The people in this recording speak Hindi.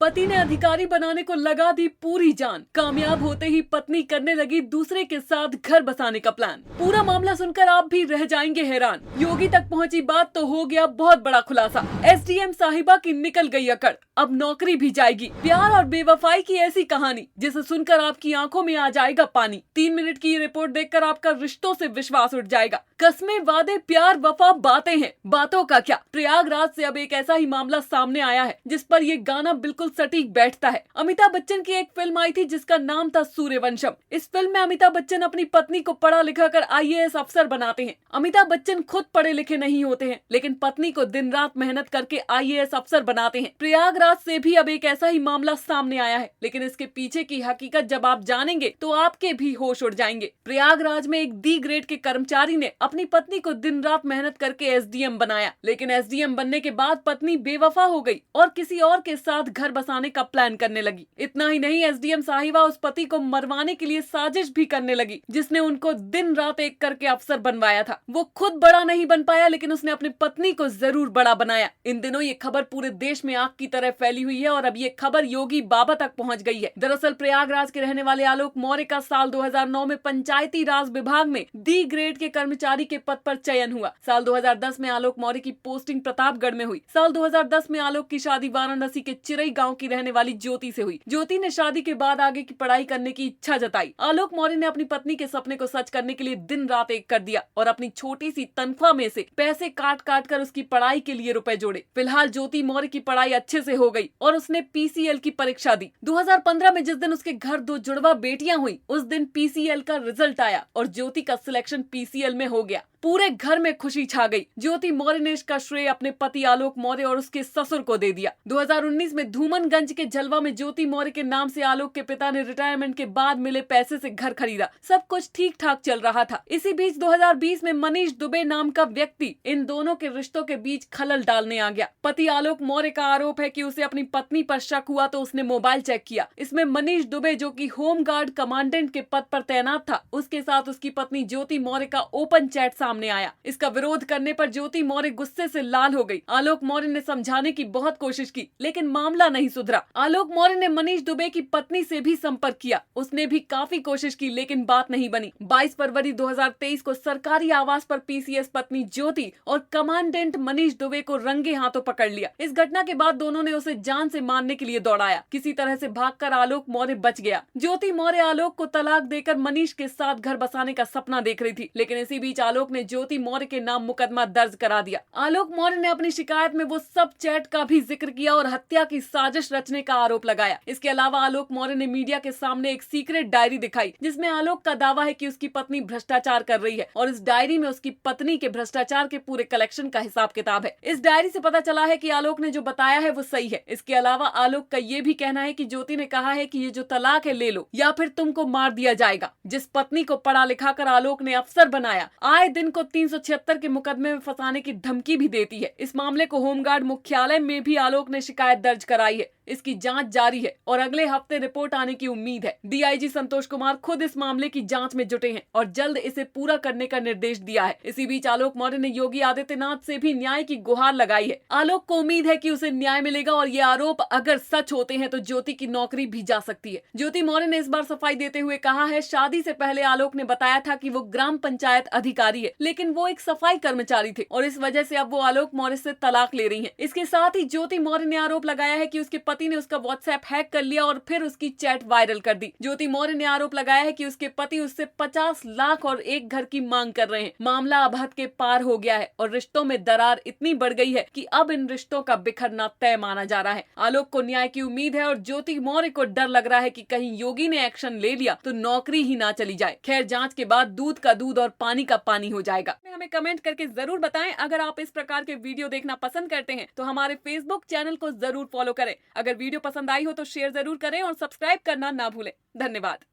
पति ने अधिकारी बनाने को लगा दी पूरी जान, कामयाब होते ही पत्नी करने लगी दूसरे के साथ घर बसाने का प्लान। पूरा मामला सुनकर आप भी रह जाएंगे हैरान। योगी तक पहुंची बात तो हो गया बहुत बड़ा खुलासा। एसडीएम साहिबा की निकल गई अकड़, अब नौकरी भी जाएगी। प्यार और बेवफाई की ऐसी कहानी जिसे सुनकर आपकी आंखों में आ जाएगा पानी। 3 मिनट की रिपोर्ट देखकर आपका रिश्तों से विश्वास उठ जाएगा। कस्में, वादे, प्यार, वफा, बातें हैं, बातों का क्या। प्रयागराज से अब एक ऐसा ही मामला सामने आया है जिस पर ये गाना बिल्कुल सटीक बैठता है। अमिताभ बच्चन की एक फिल्म आई थी जिसका नाम था सूर्यवंशम। इस फिल्म में अमिताभ बच्चन अपनी पत्नी को पढ़ा लिखा कर आईएएस अफसर बनाते हैं। अमिताभ बच्चन खुद पढ़े लिखे नहीं होते हैं, लेकिन पत्नी को दिन रात मेहनत करके आईएएस अफसर बनाते हैं। प्रयागराज से भी अब एक ऐसा ही मामला सामने आया है, लेकिन इसके पीछे की हकीकत जब आप जानेंगे तो आपके भी होश उड़ जाएंगे। प्रयागराज में एक डी ग्रेड के कर्मचारी ने अपनी पत्नी को दिन रात मेहनत करके एसडीएम बनाया, लेकिन एसडीएम बनने के बाद पत्नी बेवफा हो गई और किसी और के साथ घर बसाने का प्लान करने लगी। इतना ही नहीं, एसडीएम साहिबा उस पति को मरवाने के लिए साजिश भी करने लगी, जिसने उनको दिन रात एक करके अफसर बनवाया था। वो खुद बड़ा नहीं बन पाया, लेकिन उसने अपनी पत्नी को जरूर बड़ा बनाया। इन दिनों ये खबर पूरे देश में आग की तरह फैली हुई है और अब ये खबर योगी बाबा तक पहुंच गई है। दरअसल प्रयागराज के रहने वाले आलोक मौर्य का साल 2009 में पंचायती राज विभाग में डी ग्रेड के कर्मचारी के पद पर चयन हुआ। साल 2010 में आलोक मौर्य की पोस्टिंग प्रतापगढ़ में हुई। साल 2010 में आलोक की शादी वाराणसी के चिरई गांव की रहने वाली ज्योति से हुई। ज्योति ने शादी के बाद आगे की पढ़ाई करने की इच्छा जताई। आलोक मौर्य ने अपनी पत्नी के सपने को सच करने के लिए दिन रात एक कर दिया और अपनी छोटी सी तनख्वाह में से पैसे काट काट कर उसकी पढ़ाई के लिए रुपए जोड़े। फिलहाल ज्योति मौर्य की पढ़ाई अच्छे से हो गई और उसने पीसीएल की परीक्षा दी। 2015 में जिस दिन उसके घर 2 जुड़वा बेटियां हुई, उस दिन पीसीएल का रिजल्ट आया और ज्योति का सिलेक्शन पीसीएल में हो गया। पूरे घर में खुशी छा गई। ज्योति मौर्य ने इसका श्रेय अपने पति आलोक मौर्य और उसके ससुर को दे दिया। 2019 में धूमनगंज के जलवा में ज्योति मौर्य के नाम से आलोक के पिता ने रिटायरमेंट के बाद मिले पैसे से घर खरीदा। सब कुछ ठीक ठाक चल रहा था। इसी बीच 2020 में मनीष दुबे नाम का व्यक्ति इन दोनों के रिश्तों के बीच खलल डालने आ गया। पति आलोक मौर्य का आरोप है कि उसे अपनी पत्नी पर शक हुआ तो उसने मोबाइल चेक किया। इसमें मनीष दुबे, जो कि होमगार्ड कमांडेंट के पद पर तैनात था, उसके साथ उसकी पत्नी ज्योति मौर्य का ओपन चैट सामने आया। इसका विरोध करने पर ज्योति मौर्य गुस्से से लाल हो गई। आलोक मौर्य ने समझाने की बहुत कोशिश की, लेकिन मामला नहीं सुधरा। आलोक मौर्य ने मनीष दुबे की पत्नी से भी संपर्क किया। उसने भी काफी कोशिश की, लेकिन बात नहीं बनी। 22 फरवरी 2023 को सरकारी आवास पर पीसीएस पत्नी ज्योति और कमांडेंट मनीष दुबे को रंगे हाथों पकड़ लिया। इस घटना के बाद दोनों ने उसे जान से मारने के लिए दौड़ाया। किसी तरह से भागकर आलोक मौर्य बच गया। ज्योति मौर्य आलोक को तलाक देकर मनीष के साथ घर बसाने का सपना देख रही थी, लेकिन इसी बीच आलोक ने ज्योति मौर्य के नाम मुकदमा दर्ज करा दिया। आलोक मौर्य ने अपनी शिकायत में वो सब चैट का भी जिक्र किया और हत्या की साजिश रचने का आरोप लगाया। इसके अलावा आलोक मौर्य ने मीडिया के सामने एक सीक्रेट डायरी दिखाई, जिसमें आलोक का दावा है कि उसकी पत्नी भ्रष्टाचार कर रही है और इस डायरी में उसकी पत्नी के भ्रष्टाचार के पूरे कलेक्शन का हिसाब किताब है। इस डायरी से पता चला है कि आलोक ने जो बताया है वो सही है। इसके अलावा आलोक का ये भी कहना है कि ज्योति ने कहा है कि ये जो तलाक है ले लो या फिर तुमको मार दिया जाएगा। जिस पत्नी को पढ़ा लिखा कर आलोक ने अफसर बनाया, आए दिन को 376 के मुकदमे में फंसाने की धमकी भी देती है। इस मामले को होमगार्ड मुख्यालय में भी आलोक ने शिकायत दर्ज कराई है। इसकी जांच जारी है और अगले हफ्ते रिपोर्ट आने की उम्मीद है। डीआईजी संतोष कुमार खुद इस मामले की जांच में जुटे हैं और जल्द इसे पूरा करने का निर्देश दिया है। इसी बीच आलोक मौर्य ने योगी आदित्यनाथ से भी न्याय की गुहार लगाई है। आलोक को उम्मीद है कि उसे न्याय मिलेगा और ये आरोप अगर सच होते हैं तो ज्योति की नौकरी भी जा सकती है। ज्योति मौर्य ने इस बार सफाई देते हुए कहा है, शादी से पहले आलोक ने बताया था कि वो ग्राम पंचायत अधिकारी है, लेकिन वो एक सफाई कर्मचारी थे और इस वजह से अब वो आलोक मौर्य से तलाक ले रही है। इसके साथ ही ज्योति मौर्य ने आरोप लगाया है कि उसके पति ने उसका व्हाट्सएप हैक कर लिया और फिर उसकी चैट वायरल कर दी। ज्योति मौर्य ने आरोप लगाया है कि उसके पति उससे 50 लाख और एक घर की मांग कर रहे हैं। मामला अब हद के पार हो गया है और रिश्तों में दरार इतनी बढ़ गई है कि अब इन रिश्तों का बिखरना तय माना जा रहा है। आलोक को न्याय की उम्मीद है और ज्योति मौर्य को डर लग रहा है कि कहीं योगी ने एक्शन ले लिया तो नौकरी ही ना चली जाए। खैर, जांच के बाद दूध का दूध और पानी का पानी हो जाएगा। हमें कमेंट करके जरूर बताएं। अगर आप इस प्रकार के वीडियो देखना पसंद करते हैं तो हमारे फेसबुक चैनल को जरूर फॉलो करें। अगर वीडियो पसंद आई हो तो शेयर जरूर करें और सब्सक्राइब करना ना भूलें। धन्यवाद।